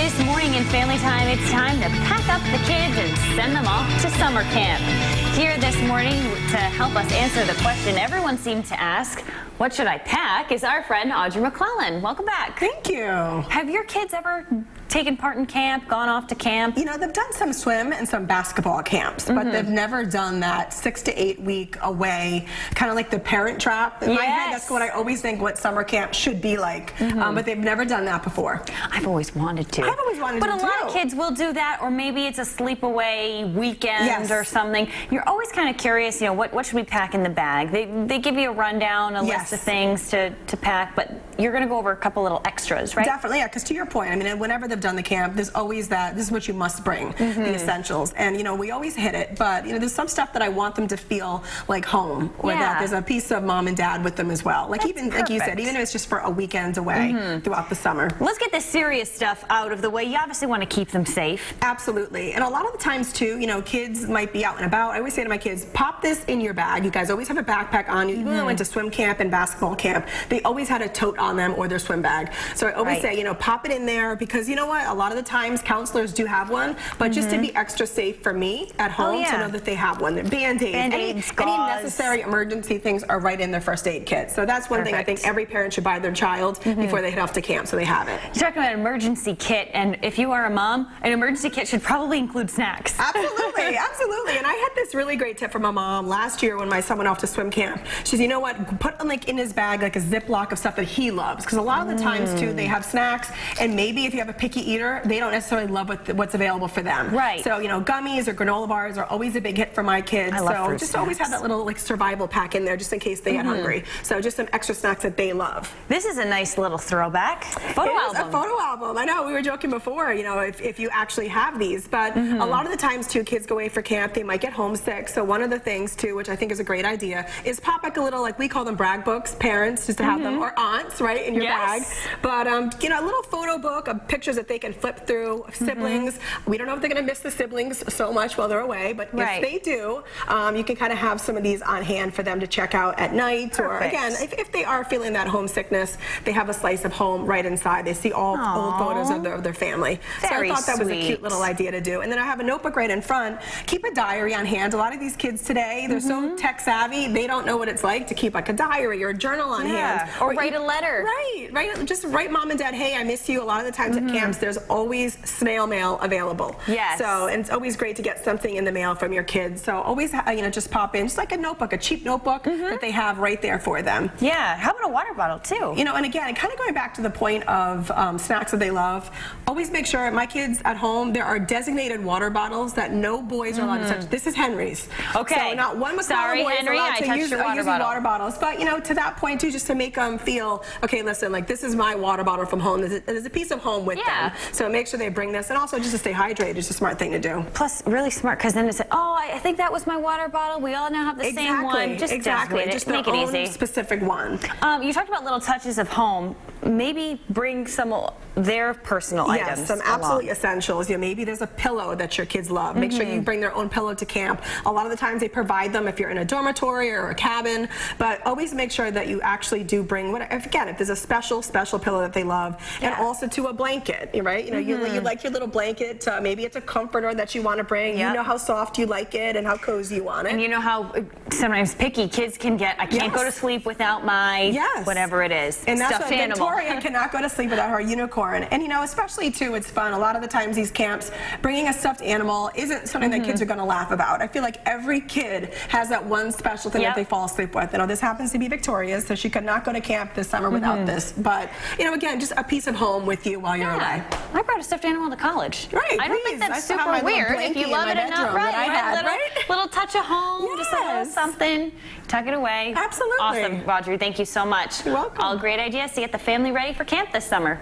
This morning in Family Time, it's time to pack up the kids and send them off to summer camp. Here this morning to help us answer the question everyone seemed to ask, what should I pack, is our friend Audrey McClellan. Welcome back. Thank you. Have your kids ever taken part in camp, gone off to camp? You know, they've done some swim and some basketball camps, but they've never done that 6 to 8 week away, kind of like the Parent Trap. In my head, that's what I always think what summer camp should be like, but they've never done that before. I've always wanted to. I've always wanted to But a lot of kids will do that, or maybe it's a sleepaway weekend or something. You're always kind of curious, you know, what should we pack in the bag? They give you a rundown, a list of things to pack, but you're going to go over a couple little extras, right? Definitely, yeah, because to your point, I mean, whenever they've done the camp, there's always that, this is what you must bring, the essentials. And, you know, we always hit it, but, you know, there's some stuff that I want them to feel like home, or that there's a piece of mom and dad with them as well. Like even, like you said, even if it's just for a weekend away throughout the summer. Let's get the serious stuff out of the way. You obviously want to keep them safe. Absolutely. And a lot of the times, too, you know, kids might be out and about. I always say to my kids, pop this in your bag. You guys always have a backpack on you. Even when I went to swim camp and basketball camp, they always had a tote on them or their swim bag. So I always say, you know, pop it in there, because you know what? A lot of the times counselors do have one, but just to be extra safe for me at home to know that they have one. Band-aids, any necessary emergency things are right in their first aid kit. So that's one thing I think every parent should buy their child before they head off to camp, so they have it. You're talking about an emergency kit, and if you are a mom, an emergency kit should probably include snacks. Absolutely, absolutely. And I had this really great tip from my mom last year when my son went off to swim camp. She said, you know what, put like in his bag like a Ziploc of stuff that he loves, because a lot of the times too they have snacks, and maybe if you have a picky eater, they don't necessarily love what's available for them. Right. So, you know, gummies or granola bars are always a big hit for my kids. So just always have that little like survival pack in there just in case they get hungry. So just some extra snacks that they love. This is a nice little throwback. Photo album. A photo album. I know, we were joking before, you know, if you actually have these, but a lot of the times too, kids go away for camp, they might get homesick. So one of the things too, which I think is a great idea, is pop like a little, like we call them brag books, parents, just to have them, or aunts, right, in your bag. But you know, a little photo book of pictures that they can flip through, siblings. We don't know if they're going to miss the siblings so much while they're away, but if they do, you can kind of have some of these on hand for them to check out at night, or again, if they are feeling that homesickness, they have a slice of home right inside. They see all old photos of their family. So I thought that was a cute little idea to do. And then I have a notebook right in front. Keep a diary on hand. A lot of these kids today, they're so tech savvy, they don't know what it's like to keep like a diary or a journal on hand. Or write a letter. Right. Just write mom and dad, hey, I miss you. A lot of the times at camps, there's always snail mail available. So, and it's always great to get something in the mail from your kids. So always, you know, just pop in, just like a notebook, a cheap notebook that they have right there for them. How about a water bottle too? You know, and again, kind of going back to the point of snacks that they love, always make sure, my kids at home, there are designated water bottles that no boys are allowed to touch. This is Henry's. So not one McClellan boy is allowed to use water bottles. But, you know, to that point too, just to make them feel, okay, listen, like this is my water bottle from home. There's a piece of home with them. So make sure they bring this, and also just to stay hydrated is a smart thing to do. Plus, really smart, because then it's like, oh, I think that was my water bottle. We all now have the same one. Just just make it easy. Specific one. You talked about little touches of home. Maybe bring some of their personal items. Some absolutely essentials. You know, maybe there's a pillow that your kids love. Make sure you bring their own pillow to camp. A lot of the times they provide them if you're in a dormitory or a cabin, but always make sure that you actually do bring, again, if there's a special pillow that they love, and also to a blanket, right? You know, you like your little blanket, maybe it's a comforter that you want to bring. You know how soft you like it and how cozy you want it. And you know how sometimes picky kids can get, I can't go to sleep without my whatever it is, and that's stuffed animal. Victoria cannot go to sleep without her unicorn. And you know, especially too, it's fun. A lot of the times these camps, bringing a stuffed animal isn't something that kids are going to laugh about. I feel like every kid has that one special thing that they fall asleep with. You know, this happens to be Victoria's, so she could not go to camp this summer without this. But you know, again, just a piece of home with you while you're away. I brought a stuffed animal to college. I don't think that's super weird if you love it or not. Little touch of home, just a little something. Tuck it away. Absolutely. Awesome, Audrey. Thank you so much. You're welcome. All great ideas to get the family ready for camp this summer.